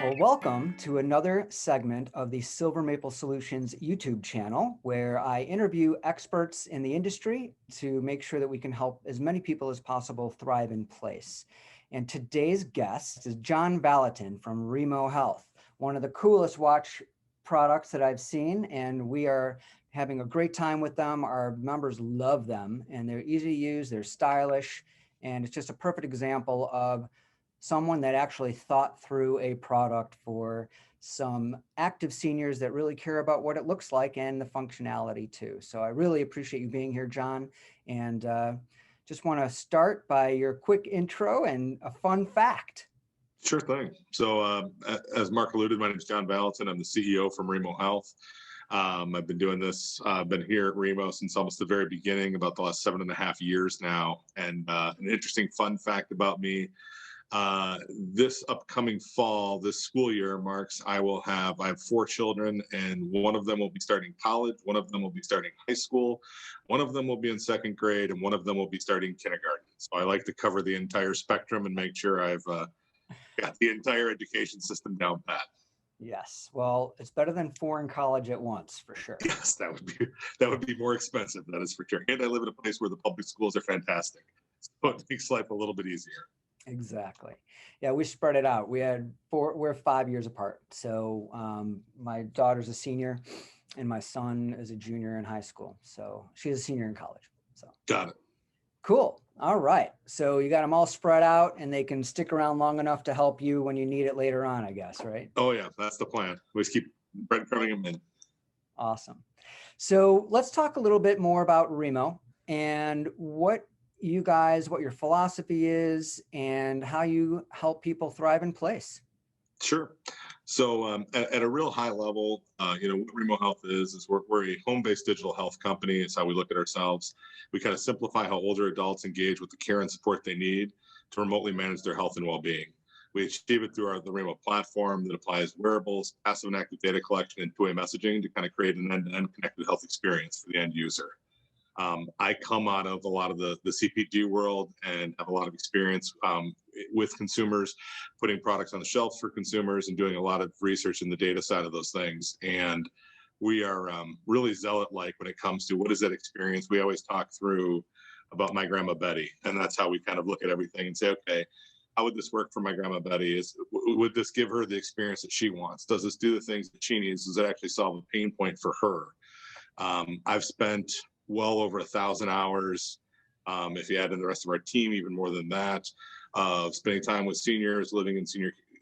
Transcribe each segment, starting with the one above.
Well, welcome to another segment of the Silver Maple Solutions YouTube channel, where I interview experts in the industry to make sure that we can help as many people as possible thrive in place. And today's guest is John Valiton from Reemo Health, one of the coolest watch products that I've seen, and we are having a great time with them. Our members love them, and they're easy to use, they're stylish, and it's just a perfect example of someone that actually thought through a product for some active seniors that really care about what it looks like and the functionality too. So I really appreciate you being here, John. And just want to start by your quick intro and a fun fact. Sure thing. So as Mark alluded, my name is John Valiton. I'm the CEO from Reemo Health. I've been doing this, been here at Reemo since almost the very beginning, about the last 7.5 years now. And an interesting fun fact about me, this upcoming fall, this school year, Marks, I have 4 children, and one of them will be starting college, one of them will be starting high school, one of them will be in 2nd grade, and one of them will be starting kindergarten. So I like to cover the entire spectrum and make sure I've got the entire education system down pat. Yes, well, it's better than 4 in college at once, for sure. Yes, that would be more expensive, that is for sure. And I live in a place where the public schools are fantastic, so it makes life a little bit easier. Exactly. Yeah, we spread it out. We're 5 years apart. So my daughter's a senior and my son is a junior in high school. So she's a senior in college. So Got it. cool. All right. So you got them all spread out and they can stick around long enough to help you when you need it later on, I guess, right? Oh yeah, that's the plan. We just keep breadcrumbing them in. Awesome. So let's talk a little bit more about Reemo and what your philosophy is and how you help people thrive in place. Sure. So at a real high level, what Reemo Health is we're a home-based digital health company. It's how we look at ourselves. We kind of simplify how older adults engage with the care and support they need to remotely manage their health and well-being. We achieve it through the Reemo platform that applies wearables, passive and active data collection, and two-way messaging to kind of create an end-to-end connected health experience for the end user. I come out of a lot of the CPG world and have a lot of experience with consumers, putting products on the shelves for consumers and doing a lot of research in the data side of those things. And we are really zealot-like when it comes to what is that experience. We always talk through about my grandma Betty, and that's how we kind of look at everything and say, okay, how would this work for my grandma Betty? Would this give her the experience that she wants? Does this do the things that she needs? Does it actually solve a pain point for her? I've spent well over 1,000 hours, if you add in the rest of our team, even more than that, spending time with seniors,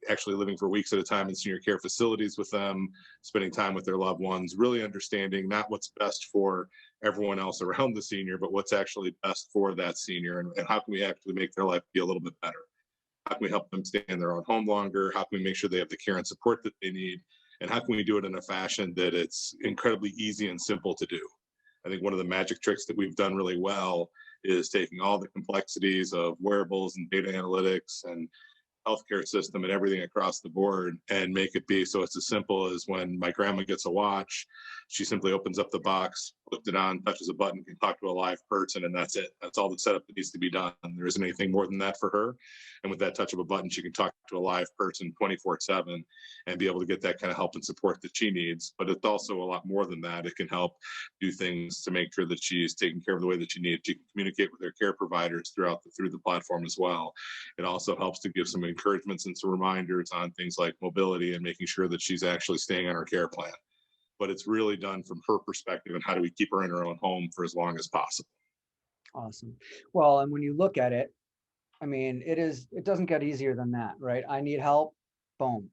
actually living for weeks at a time in senior care facilities with them, spending time with their loved ones, really understanding not what's best for everyone else around the senior, but what's actually best for that senior, and how can we actually make their life be a little bit better? How can we help them stay in their own home longer? How can we make sure they have the care and support that they need? And how can we do it in a fashion that it's incredibly easy and simple to do? I think one of the magic tricks that we've done really well is taking all the complexities of wearables and data analytics and healthcare system and everything across the board and make it be so it's as simple as when my grandma gets a watch, she simply opens up the box, puts it on, touches a button, can talk to a live person, and that's it. That's all the setup that needs to be done. There isn't anything more than that for her. And with that touch of a button, she can talk to a live person 24/7 and be able to get that kind of help and support that she needs. But it's also a lot more than that. It can help do things to make sure that she's taken care of the way that she needs. She can communicate with her care providers through the platform as well. It also helps to give some encouragements and some reminders on things like mobility and making sure that she's actually staying on her care plan. But it's really done from her perspective and how do we keep her in her own home for as long as possible. Awesome. Well, and when you look at it, I mean, it doesn't get easier than that, right? I need help. Boom.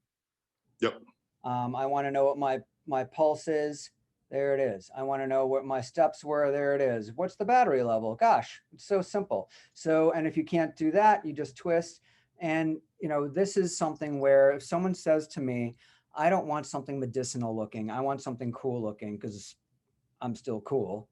Yep. I want to know what my pulse is. There it is. I want to know what my steps were. There it is. What's the battery level? Gosh, it's so simple. So, and if you can't do that, you just twist. And, this is something where if someone says to me, I don't want something medicinal looking, I want something cool looking because I'm still cool.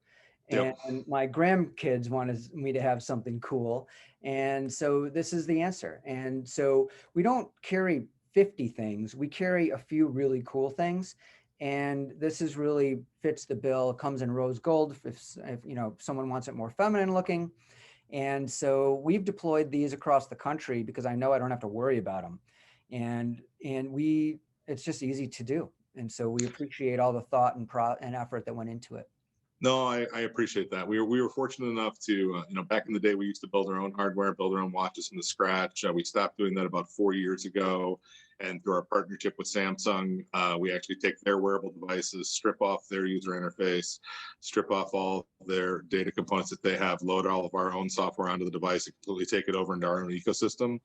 Yep. And my grandkids wanted me to have something cool. And so this is the answer. And so we don't carry 50 things. We carry a few really cool things. And this is really fits the bill, comes in rose gold if someone wants it more feminine looking. And so we've deployed these across the country because I know I don't have to worry about them. and we it's just easy to do. And so we appreciate all the thought and effort that went into it. No, I appreciate that. We were fortunate enough to, back in the day, we used to build our own hardware, build our own watches from the scratch. We stopped doing that about 4 years ago. And through our partnership with Samsung, we actually take their wearable devices, strip off their user interface, strip off all their data components that they have, load all of our own software onto the device, and completely take it over into our own ecosystem.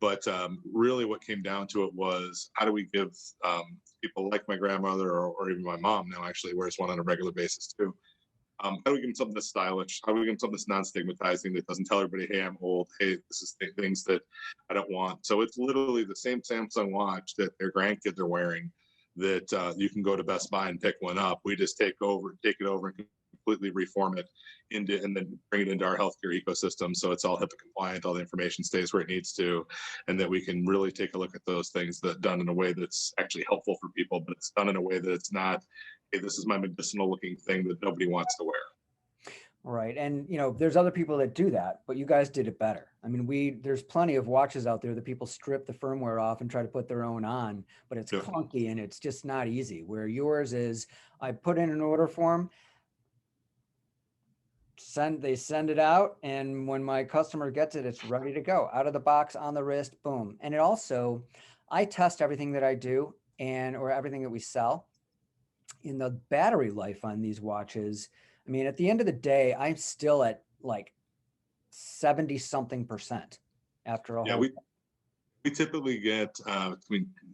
But really what came down to it was, how do we give people like my grandmother, or even my mom now actually wears one on a regular basis too. How do we give them something that's stylish? How do we give them something that's non-stigmatizing, that doesn't tell everybody, hey, I'm old. Hey, this is things that I don't want. So it's literally the same Samsung watch that their grandkids are wearing, that you can go to Best Buy and pick one up. We just take it over and completely reform it and then bring it into our healthcare ecosystem. So it's all HIPAA compliant, all the information stays where it needs to, and that we can really take a look at those things that done in a way that's actually helpful for people, but it's done in a way that it's not, hey, this is my medicinal looking thing that nobody wants to wear. Right. And there's other people that do that, but you guys did it better. I mean, there's plenty of watches out there that people strip the firmware off and try to put their own on, but it's Yeah. clunky and it's just not easy. Where yours is, I put in an order form, they send it out, and when my customer gets it, it's ready to go out of the box, on the wrist, boom. And it also, I test everything that I do or everything that we sell. In the battery life on these watches, I mean, at the end of the day, I'm still at like 70 something percent after a Yeah, whole. we typically get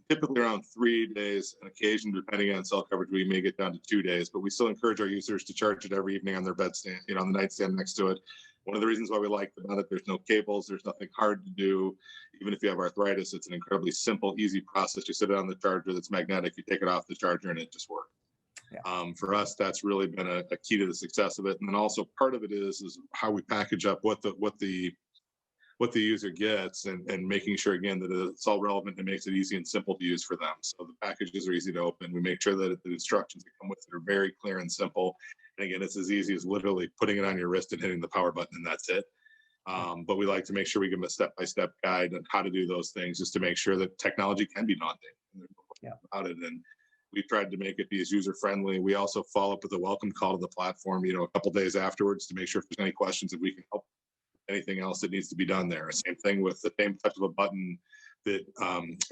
typically around 3 days. On occasion, depending on cell coverage, we may get down to 2 days, but we still encourage our users to charge it every evening on their bedstand, on the nightstand next to it. One of the reasons why we like about it, there's no cables, there's nothing hard to do. Even if you have arthritis, it's an incredibly simple, easy process. You sit it on the charger that's magnetic, you take it off the charger, and it just works. Yeah. For us, that's really been a key to the success of it. And then also part of it is how we package up what the user gets, and making sure again that it's all relevant and makes it easy and simple to use for them. So the packages are easy to open. We make sure that the instructions that come with it are very clear and simple. And again, it's as easy as literally putting it on your wrist and hitting the power button, and that's it. But we like to make sure we give them a step-by-step guide on how to do those things, just to make sure that technology can be daunting. And there's no question about it. And we've tried to make it be as user-friendly. We also follow up with a welcome call to the platform, a couple days afterwards, to make sure if there's any questions that we can help, anything else that needs to be done there. Same thing with the same type of a button that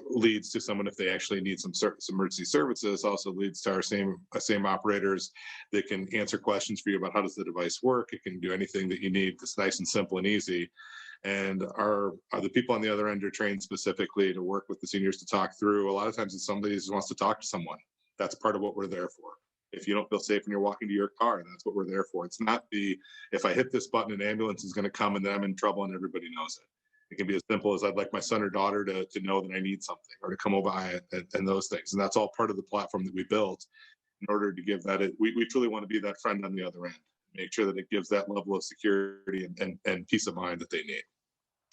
leads to someone, if they actually need some emergency services, also leads to our same operators that can answer questions for you about how does the device work. It can do anything that you need. It's nice and simple and easy. And the people on the other end are trained specifically to work with the seniors to talk through. A lot of times it's somebody who just wants to talk to someone. That's part of what we're there for. If you don't feel safe when you're walking to your car, that's what we're there for. It's not if I hit this button, an ambulance is going to come and then I'm in trouble and everybody knows it. It can be as simple as, I'd like my son or daughter to know that I need something, or to come over and those things. And that's all part of the platform that we built in order to give that. We truly want to be that friend on the other end, make sure that it gives that level of security and peace of mind that they need.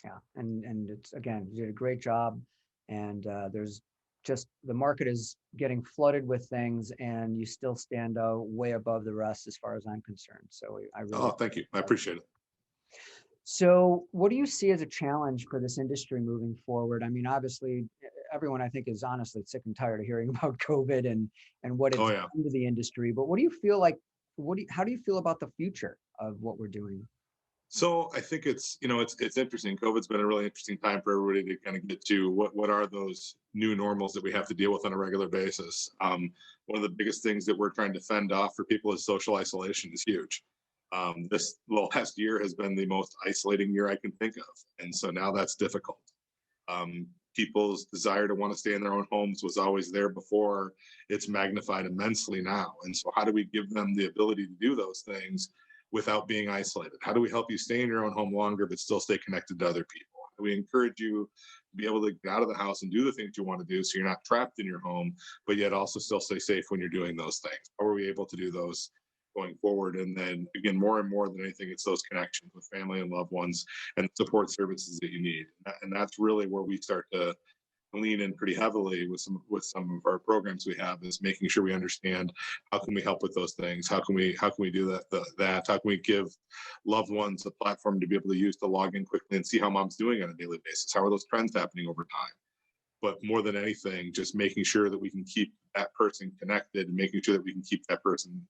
Yeah. And it's, again, you did a great job. And there's just, the market is getting flooded with things, and you still stand way above the rest as far as I'm concerned. So I really. Thank you. I appreciate it. So what do you see as a challenge for this industry moving forward? I mean, obviously, everyone, I think, is honestly sick and tired of hearing about COVID and what it's done to the industry. But what do you feel like? How do you feel about the future of what we're doing? So I think it's interesting. COVID's been a really interesting time for everybody to kind of get to what are those new normals that we have to deal with on a regular basis. One of the biggest things that we're trying to fend off for people is social isolation is huge. This last year has been the most isolating year I can think of. And so now that's difficult. People's desire to want to stay in their own homes was always there before. It's magnified immensely now. And so how do we give them the ability to do those things without being isolated? How do we help you stay in your own home longer, but still stay connected to other people? How do we encourage you to be able to get out of the house and do the things you want to do, so you're not trapped in your home, but yet also still stay safe when you're doing those things? How are we able to do those going forward? And then again, more and more than anything, it's those connections with family and loved ones and support services that you need. And that's really where we start to lean in pretty heavily with some of our programs we have, is making sure we understand how can we help with those things, how can we do that how can we give loved ones a platform to be able to use to log in quickly and see how mom's doing on a daily basis, how are those trends happening over time. but more than anything, just making sure that we can keep that person connected and making sure that we can keep that person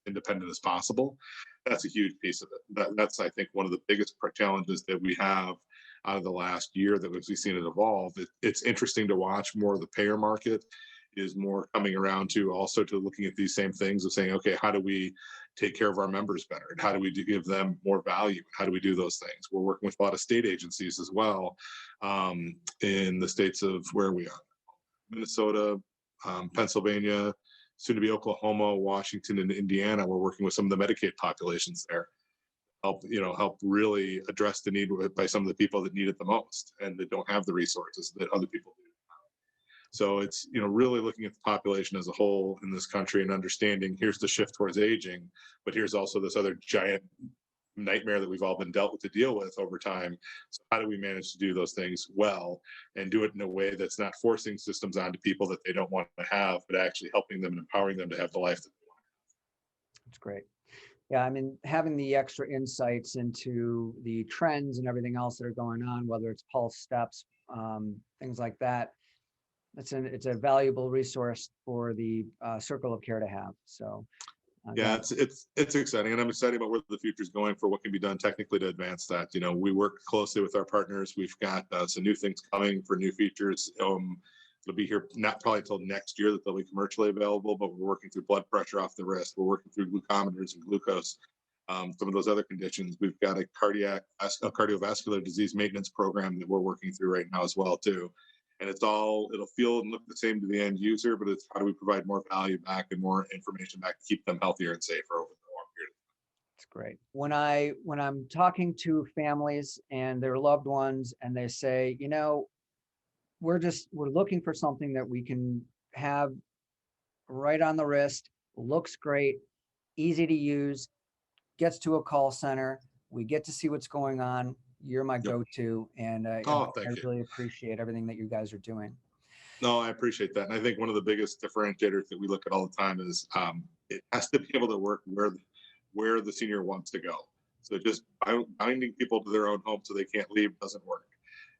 independent as possible. That's a huge piece of it. That's, I think, one of the biggest challenges that we have out of the last year that we've seen it evolve. It's interesting to watch more of the payer market is more coming around to also to looking at these same things of saying, okay, how do we take care of our members better? And how do we give them more value? How do we do those things? We're working with a lot of state agencies as well, in the states of where we are, Minnesota, Pennsylvania, soon to be Oklahoma, Washington, and Indiana. We're working with some of the Medicaid populations there. Help really address the need by some of the people that need it the most and that don't have the resources that other people do. So it's, really looking at the population as a whole in this country and understanding here's the shift towards aging, but here's also this other giant nightmare that we've all been dealt with to deal with over time. So how do we manage to do those things well and do it in a way that's not forcing systems onto people that they don't want to have, but actually helping them and empowering them to have the life that they want? That's great. Yeah, I mean, having the extra insights into the trends and everything else that are going on, whether it's pulse steps, things like that, it's a valuable resource for the circle of care to have. So Yeah, it's exciting, and I'm excited about where the future is going for what can be done technically to advance that. We work closely with our partners. We've got some new things coming for new features. It'll be here not probably until next year that they'll be commercially available, but we're working through blood pressure off the wrist. We're working through glucometers and glucose. Some of those other conditions. We've got a cardiovascular disease maintenance program that we're working through right now as well too. And it'll feel and look the same to the end user, but it's how do we provide more value back and more information back to keep them healthier and safer over the long period. it's great. When I'm talking to families and their loved ones, and they say, we're looking for something that we can have right on the wrist, looks great, easy to use, gets to a call center, we get to see what's going on. You're my go-to, and I Thank you. really appreciate everything that you guys are doing. No, I appreciate that. And I think one of the biggest differentiators that we look at all the time is it has to be able to work where the senior wants to go. So just binding people to their own home so they can't leave doesn't work.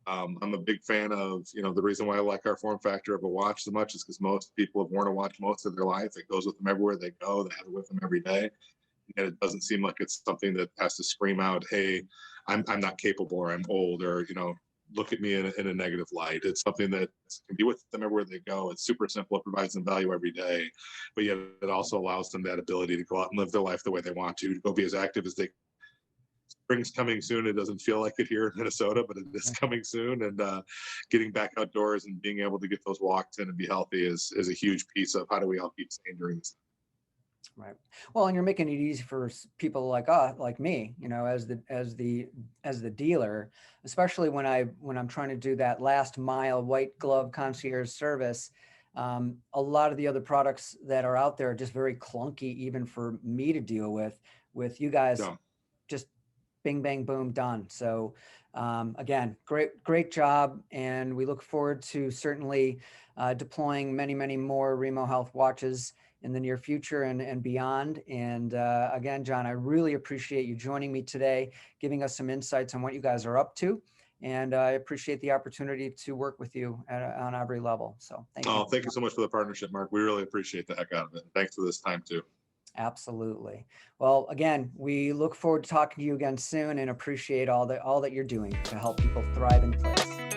I'm a big fan of, the reason why I like our form factor of a watch so much is because most people have worn a watch most of their life. It goes with them everywhere they go. They have it with them every day. And it doesn't seem like it's something that has to scream out, hey, I'm not capable, or I'm old, or, look at me in a negative light. It's something that can be with them everywhere they go. It's super simple. It provides them value every day, but yet it also allows them that ability to go out and live their life the way they want to go be as active as they. Spring's coming soon. It doesn't feel like it here in Minnesota, but it is coming soon. And getting back outdoors and being able to get those walks in and be healthy is a huge piece of how do we all keep sane during this. Right. Well, and you're making it easy for people like me, as the dealer, especially when I'm trying to do that last mile white glove concierge service. A lot of the other products that are out there are just very clunky, even for me to deal with. With you guys, just bing, bang, boom, done. So again, great job, and we look forward to certainly deploying many, many more Reemo Health watches in the near future and beyond. And again, John, I really appreciate you joining me today, giving us some insights on what you guys are up to. And I appreciate the opportunity to work with you on every level. So thank you. Thank you so much for the partnership, Mark. We really appreciate the heck out of it. Thanks for this time too. Absolutely. Well, again, we look forward to talking to you again soon and appreciate all that you're doing to help people thrive in place.